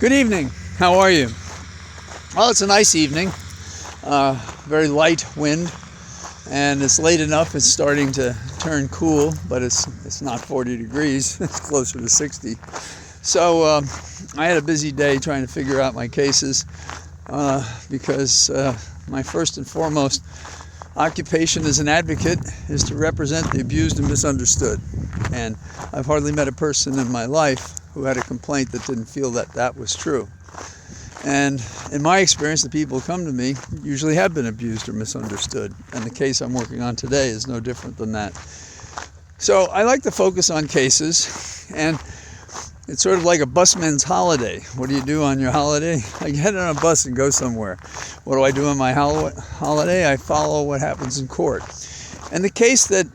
Good evening. How are you? Well, it's a nice evening. Very light wind, and it's late enough. It's starting to turn cool, but it's not 40 degrees. It's closer to 60. So I had a busy day trying to figure out my cases because my first and foremost occupation as an advocate is to represent the abused and misunderstood. And I've hardly met a person in my life who had a complaint that didn't feel that that was true. And in my experience, the people who come to me usually have been abused or misunderstood. And the case I'm working on today is no different than that. So I like to focus on cases, and it's sort of like a busman's holiday. What do you do on your holiday? I get on a bus and go somewhere. What do I do on my holiday? I follow what happens in court. And the case that,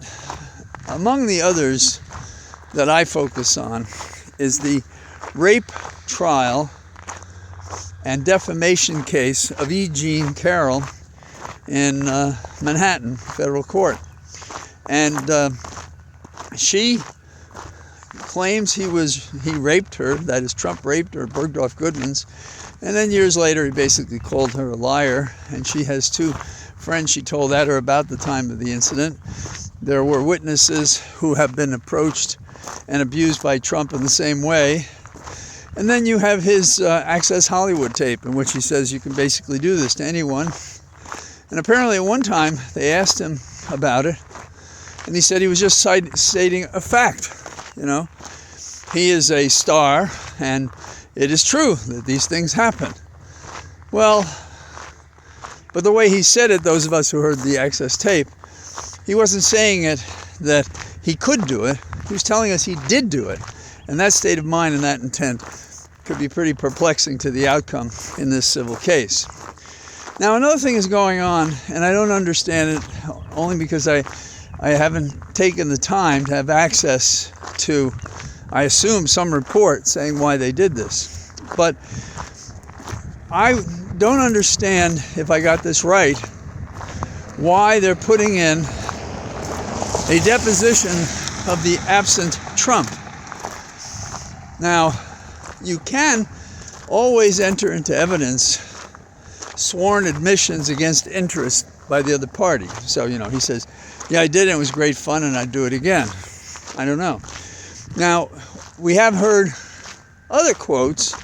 among the others that I focus on, is the rape trial and defamation case of E. Jean Carroll in Manhattan Federal Court. And she claims he raped her, that is, Trump raped her, Bergdorf Goodman's, and then years later he basically called her a liar, and she has two friends she told at her about the time of the incident. There were witnesses who have been approached and abused by Trump in the same way. And then you have his Access Hollywood tape, in which he says you can basically do this to anyone. And apparently at one time they asked him about it, and he said he was just stating a fact. You know, he is a star, and it is true that these things happen. Well, but the way he said it, those of us who heard the Access tape, he wasn't saying it that he could do it. He was telling us he did do it. And that state of mind and that intent could be pretty perplexing to the outcome in this civil case. Now, another thing is going on, and I don't understand it only because I haven't taken the time to have access to, I assume, some report saying why they did this. But I don't understand, if I got this right, why they're putting in a deposition of the absent Trump. Now, you can always enter into evidence sworn admissions against interest by the other party. So, he says, yeah, I did it, it was great fun, and I'd do it again. I don't know. Now, we have heard other quotes,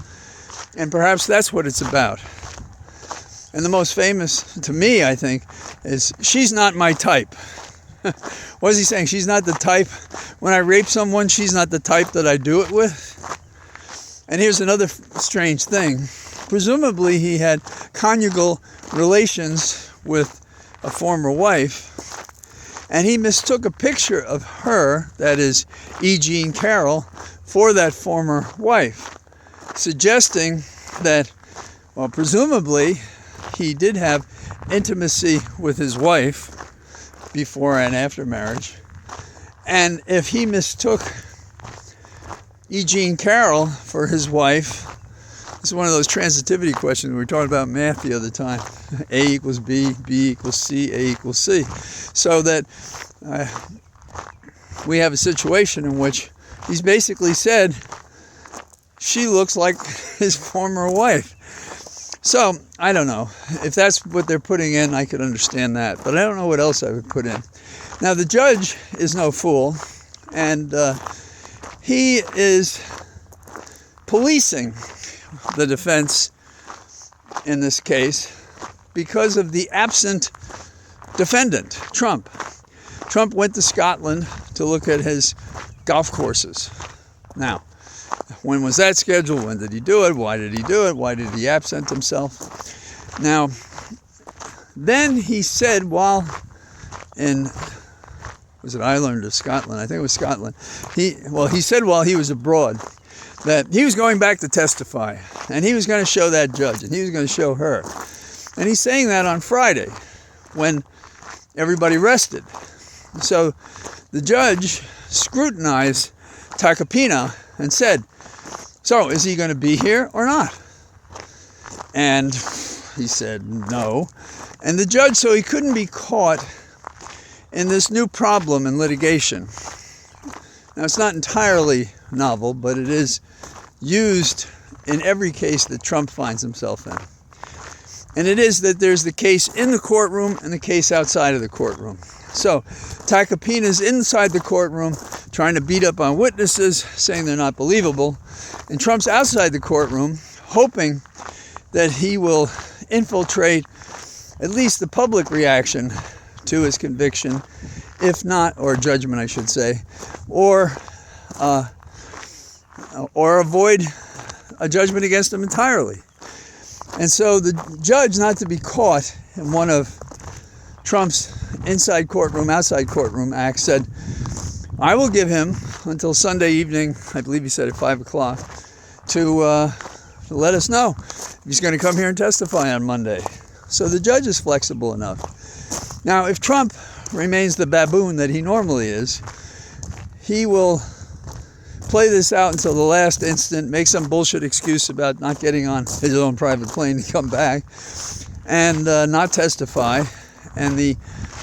and perhaps that's what it's about. And the most famous, to me, I think, is, she's not my type. What is he saying? She's not the type. When I rape someone, she's not the type that I do it with. And here's another strange thing. Presumably he had conjugal relations with a former wife, and he mistook a picture of her, that is E. Jean Carroll, for that former wife, suggesting that, well, presumably he did have intimacy with his wife before and after marriage. And if he mistook E. Jean Carroll for his wife, this is one of those transitivity questions we were talking about math the other time. A equals B, B equals C, A equals C. So that we have a situation in which he's basically said she looks like his former wife. So, I don't know. If that's what they're putting in, I could understand that. But I don't know what else I would put in. Now, the judge is no fool, and he is policing the defense in this case because of the absent defendant, Trump. Trump went to Scotland to look at his golf courses. Now, when was that scheduled? When did he do it? Why did he do it? Why did he absent himself? Now, then he said while in, was it Ireland or Scotland? I think it was Scotland. He said while he was abroad that he was going back to testify, and he was going to show that judge, and he was going to show her. And he's saying that on Friday when everybody rested. So the judge scrutinized Tacopina and said, so is he going to be here or not? And he said no. And the judge, so he couldn't be caught in this new problem in litigation. Now, it's not entirely novel, but it is used in every case that Trump finds himself in. And it is that there's the case in the courtroom and the case outside of the courtroom. So Tacopina's inside the courtroom trying to beat up on witnesses, saying they're not believable. And Trump's outside the courtroom hoping that he will infiltrate at least the public reaction to his conviction, if not, or judgment I should say, or avoid a judgment against him entirely. And so the judge, not to be caught in one of Trump's inside courtroom, outside courtroom acts, said, I will give him until Sunday evening, I believe he said at 5 o'clock, to let us know if he's going to come here and testify on Monday. So the judge is flexible enough. Now, if Trump remains the baboon that he normally is, he will play this out until the last instant, make some bullshit excuse about not getting on his own private plane to come back, and not testify. And the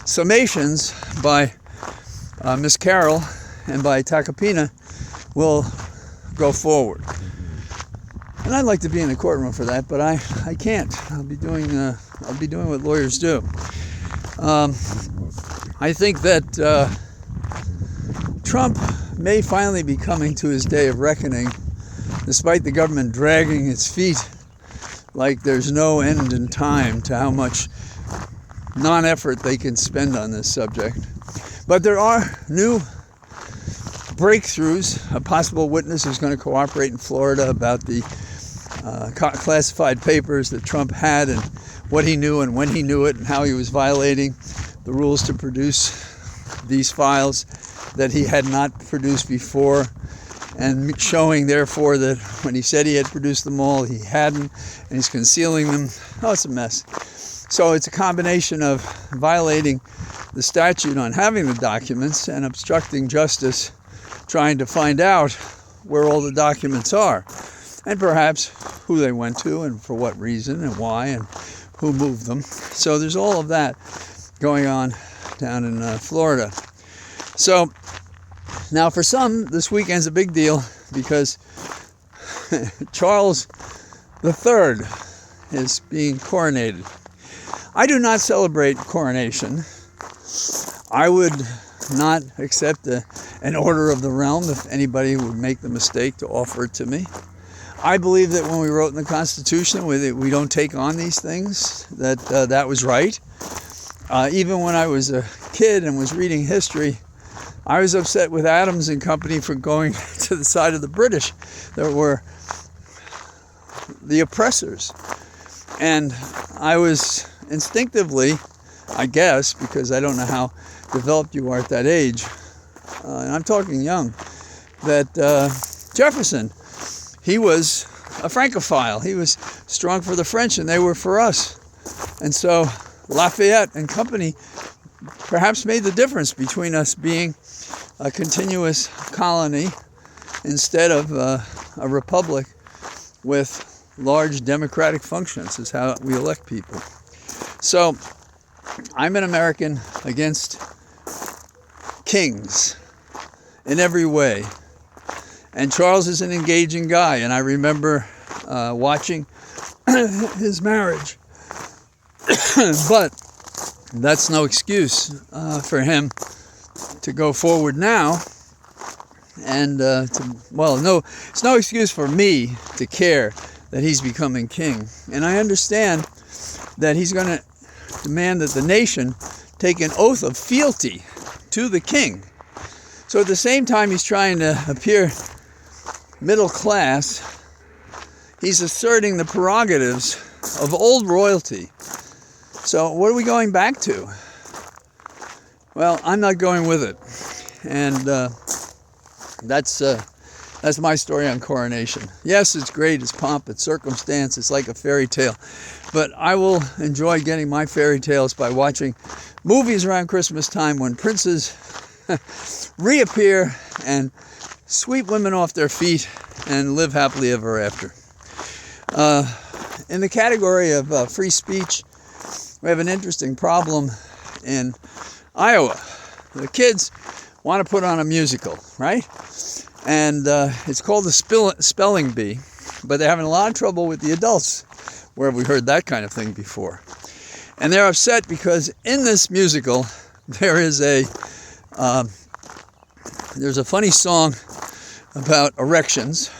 summations by Ms. Carroll and by Tacopina will go forward. And I'd like to be in the courtroom for that, but I can't. I'll be doing what lawyers do. I think that Trump may finally be coming to his day of reckoning, despite the government dragging its feet like there's no end in time to how much non-effort they can spend on this subject. But there are new breakthroughs. A possible witness who's going to cooperate in Florida about the classified papers that Trump had and what he knew and when he knew it and how he was violating the rules to produce these files that he had not produced before, and showing therefore that when he said he had produced them all, he hadn't, and he's concealing them. Oh, it's a mess. So it's a combination of violating the statute on having the documents and obstructing justice, trying to find out where all the documents are, and perhaps who they went to and for what reason and why and who moved them. So there's all of that going on down in Florida. So now for some, this weekend's a big deal because Charles III is being coronated. I do not celebrate coronation. I would not accept an order of the realm if anybody would make the mistake to offer it to me. I believe that when we wrote in the Constitution we don't take on these things, that was right. Even when I was a kid and was reading history, I was upset with Adams and company for going to the side of the British that were the oppressors. And I was instinctively, I guess, because I don't know how developed you are at that age, and I'm talking young, that Jefferson, he was a Francophile. He was strong for the French and they were for us. And so Lafayette and company perhaps made the difference between us being a continuous colony instead of a republic with large democratic functions, is how we elect people. So I'm an American against kings in every way. And Charles is an engaging guy, and I remember watching his marriage. But that's no excuse for him to go forward now. And it's no excuse for me to care that he's becoming king. And I understand that he's going to demand that the nation take an oath of fealty to the king. So at the same time he's trying to appear middle class, he's asserting the prerogatives of old royalty. So what are we going back to? Well, I'm not going with it. And that's my story on coronation. Yes, it's great, it's pomp, it's circumstance, it's like a fairy tale. But I will enjoy getting my fairy tales by watching movies around Christmas time when princes reappear and sweep women off their feet and live happily ever after. In the category of free speech, we have an interesting problem in Iowa. The kids want to put on a musical, right? And it's called the Spelling Bee, but they're having a lot of trouble with the adults. Where have we heard that kind of thing before? And they're upset because in this musical, there's a funny song about erections.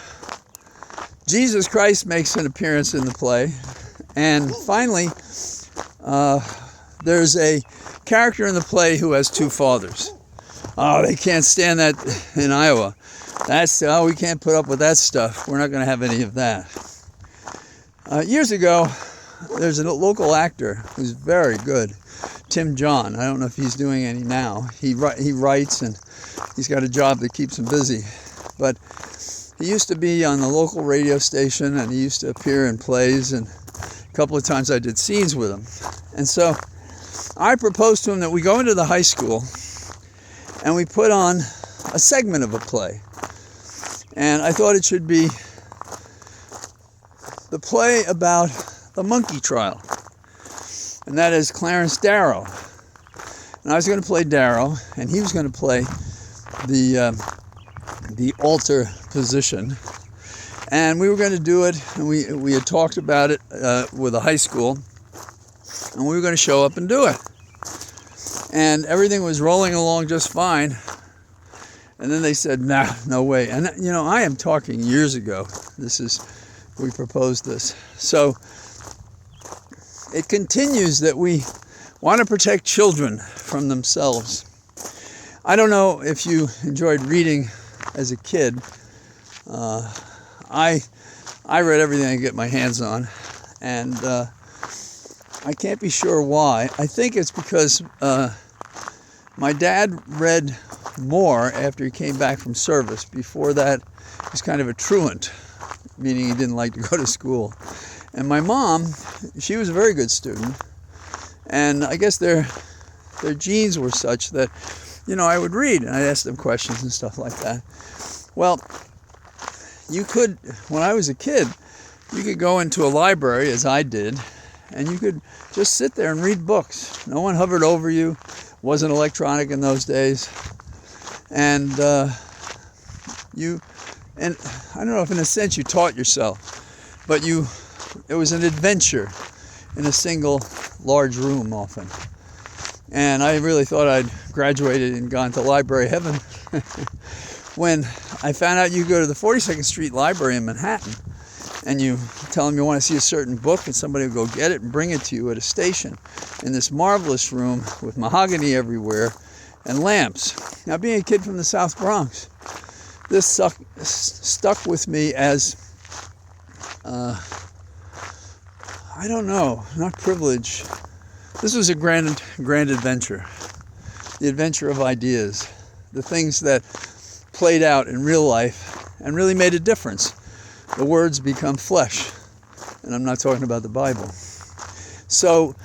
Jesus Christ makes an appearance in the play. And finally, there's a character in the play who has two fathers. Oh, they can't stand that in Iowa. We can't put up with that stuff. We're not going to have any of that. Years ago, there's a local actor who's very good, Tim John. I don't know if he's doing any now. He writes, and he's got a job that keeps him busy. But he used to be on the local radio station, and he used to appear in plays, and a couple of times I did scenes with him. And so I proposed to him that we go into the high school and we put on a segment of a play. And I thought it should be the play about the monkey trial. And that is Clarence Darrow. And I was going to play Darrow, and he was going to play the altar position. And we were going to do it, and we had talked about it with a high school, and we were going to show up and do it. And everything was rolling along just fine. And then they said, nah, no way. And, I am talking years ago. We proposed this. So it continues that we want to protect children from themselves. I don't know if you enjoyed reading as a kid. I read everything I get my hands on, and I can't be sure why. I think it's because my dad read more after he came back from service. Before that, he was kind of a truant, meaning he didn't like to go to school. And my mom, she was a very good student, and I guess their genes were such that, I would read, and I'd ask them questions and stuff like that. Well, when I was a kid, you could go into a library, as I did, and you could just sit there and read books. No one hovered over you. Wasn't electronic in those days. And I don't know if in a sense you taught yourself, but it was an adventure in a single large room often. And I really thought I'd graduated and gone to library heaven when I found out you go to the 42nd Street Library in Manhattan and you tell them you want to see a certain book, and somebody will go get it and bring it to you at a station in this marvelous room with mahogany everywhere and lamps. Now, being a kid from the South Bronx, this stuck with me as, I don't know, not privilege. This was a grand adventure. The adventure of ideas. The things that played out in real life and really made a difference. The words become flesh. And I'm not talking about the Bible. So,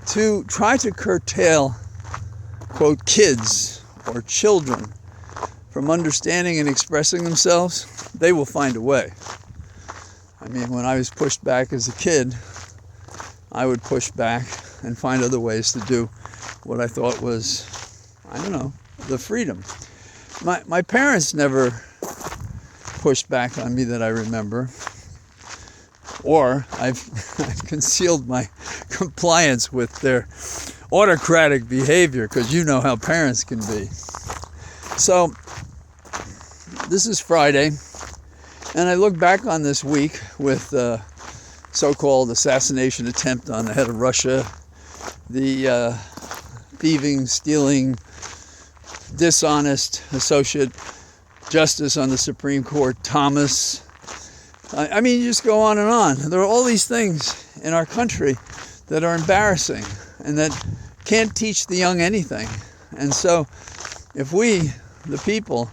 to try to curtail, quote, kids or children from understanding and expressing themselves, they will find a way. I mean, when I was pushed back as a kid, I would push back and find other ways to do what I thought was, the freedom. My parents never pushed back on me that I remember, or I've concealed my compliance with their autocratic behavior, because you know how parents can be. So, this is Friday, and I look back on this week with the so-called assassination attempt on the head of Russia, the thieving, stealing, dishonest associate justice on the Supreme Court, Thomas. I mean, you just go on and on. There are all these things in our country that are embarrassing and that can't teach the young anything. And so, if we, the people,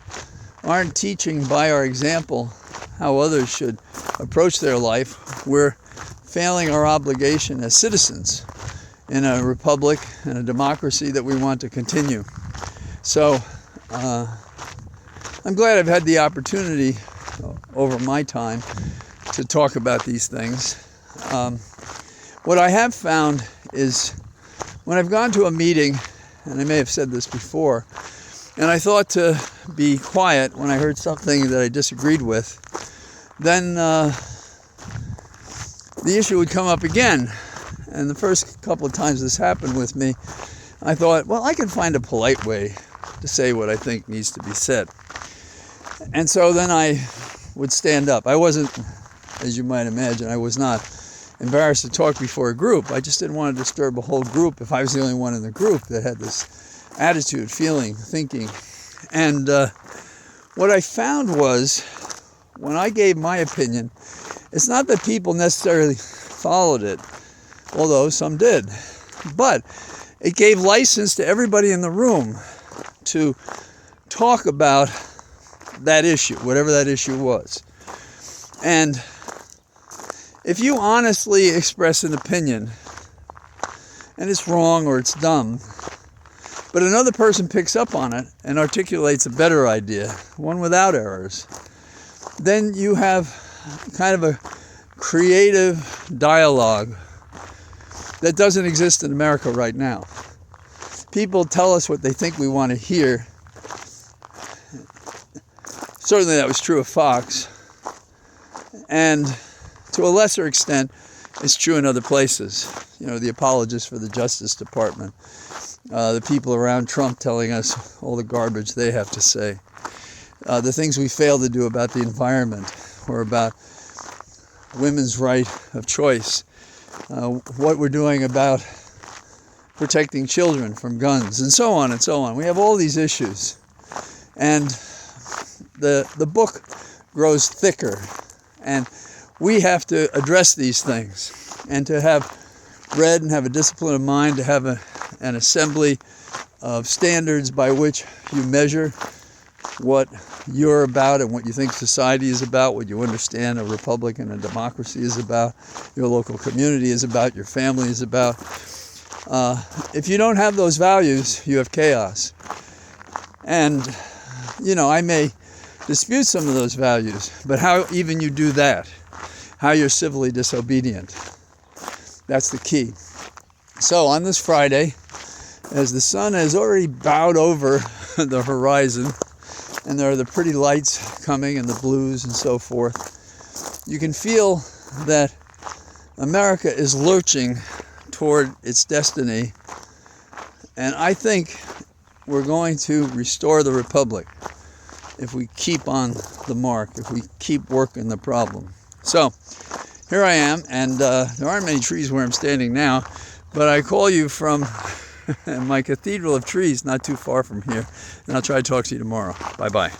aren't teaching by our example how others should approach their life, we're failing our obligation as citizens in a republic and a democracy that we want to continue. So, I'm glad I've had the opportunity over my time to talk about these things. What I have found is when I've gone to a meeting, and I may have said this before, and I thought to be quiet when I heard something that I disagreed with, then the issue would come up again. And the first couple of times this happened with me, I thought, well, I can find a polite way to say what I think needs to be said. And so then I would stand up. I wasn't, as you might imagine, I was not embarrassed to talk before a group. I just didn't want to disturb a whole group if I was the only one in the group that had this attitude, feeling, thinking. And what I found was, when I gave my opinion, it's not that people necessarily followed it, although some did, but it gave license to everybody in the room to talk about that issue, whatever that issue was. And if you honestly express an opinion, and it's wrong or it's dumb, but another person picks up on it and articulates a better idea, one without errors, then you have kind of a creative dialogue that doesn't exist in America right now. People tell us what they think we want to hear. Certainly that was true of Fox. And to a lesser extent, it's true in other places. You know, the apologists for the Justice Department, the people around Trump telling us all the garbage they have to say, the things we fail to do about the environment or about women's right of choice, what we're doing about protecting children from guns, and so on and so on. We have all these issues. And the book grows thicker. And we have to address these things. And to have read and have a discipline of mind, to have an assembly of standards by which you measure what you're about and what you think society is about, what you understand a republic and a democracy is about, your local community is about, your family is about. If you don't have those values, you have chaos. And, you know, I may dispute some of those values, but how even you do that, how you're civilly disobedient, that's the key. So on this Friday, as the sun has already bowed over the horizon, and there are the pretty lights coming and the blues and so forth, you can feel that America is lurching toward its destiny. And I think we're going to restore the republic if we keep on the mark, if we keep working the problem. So here I am, and there aren't many trees where I'm standing now, but I call you from my cathedral of trees not too far from here, and I'll try to talk to you tomorrow. Bye-bye.